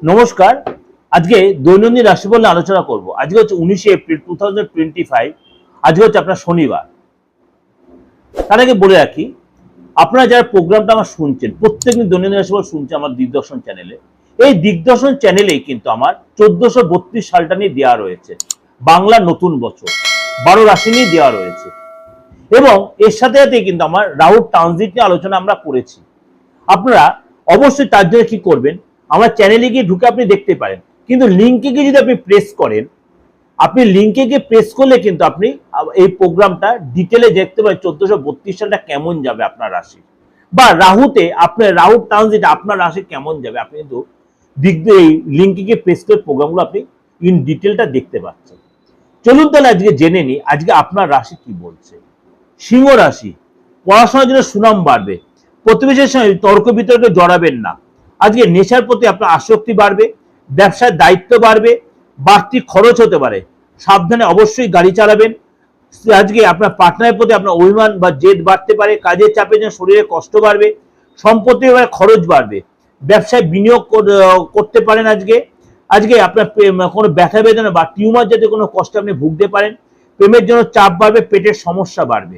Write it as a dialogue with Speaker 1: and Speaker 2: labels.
Speaker 1: নমস্কার। আজকে দৈনন্দিন রাশিফল নিয়ে আলোচনা করব। আজকে হচ্ছে 19 এপ্রিল 2025। আজকে হচ্ছে আপনার শনিবার। তার আগে বলে রাখি, আপনারা যারা প্রোগ্রামটা আমার শুনছেন, প্রত্যেকদিন দৈনন্দিন রাশিফল শুনছে আমার দিগদর্শন চ্যানেলে। এই দিগদর্শন চ্যানেলেই কিন্তু আমার 1432 সালটা নিয়ে দেওয়া রয়েছে, বাংলা নতুন বছর 12 রাশি নিয়ে দেওয়া রয়েছে। এবং এর সাথে সাথে কিন্তু আমার রাহু ট্রানজিট নিয়ে আলোচনা আমরা করেছি। আপনারা অবশ্যই তার জন্য কি করবেন, আমার চ্যানেলে গিয়ে ঢুকে আপনি দেখতে পারেন, কিন্তু লিঙ্কে গিয়ে যদি আপনি প্রেস করেন, আপনি লিঙ্কে গিয়ে প্রেস করলে কিন্তু আপনি এই প্রোগ্রামটা ডিটেলে দেখতে পারেন 1432 সালটা কেমন যাবে আপনার রাশি, বা রাহুতে আপনার রাহু ট্রানজিট আপনার রাশি কেমন যাবে। আপনি কিন্তু এই লিঙ্কে গিয়ে প্রেস করে প্রোগ্রামগুলো আপনি ইন ডিটেলটা দেখতে পাচ্ছেন। চলুন তাহলে আজকে জেনে নিই আজকে আপনার রাশি কি বলছে। সিংহ রাশি, পড়াশোনার জন্য সুনাম বাড়বে, প্রতিবেশীর সঙ্গে তর্ক বিতর্কে জড়াবেন না। আজকে নেশার প্রতি আপনার আসক্তি বাড়বে, ব্যবসায় দায়িত্ব বাড়বে, বাড়তি খরচ হতে পারে, সাবধানে অবশ্যই গাড়ি চালাবেন। আজকে আপনার পার্টনারের প্রতি আপনার অভিমান বা জেদ বাড়তে পারে, কাজের চাপের জন্য শরীরে কষ্ট বাড়বে, সম্পত্তির খরচ বাড়বে, ব্যবসায় বিনিয়োগ করতে পারেন। আজকে আজকে আপনার কোনো ব্যথা বেদনা বা টিউমার জাতীয় কোনো কষ্ট আপনি ভুগতে পারেন, প্রেমের জন্য চাপ বাড়বে, পেটের সমস্যা বাড়বে।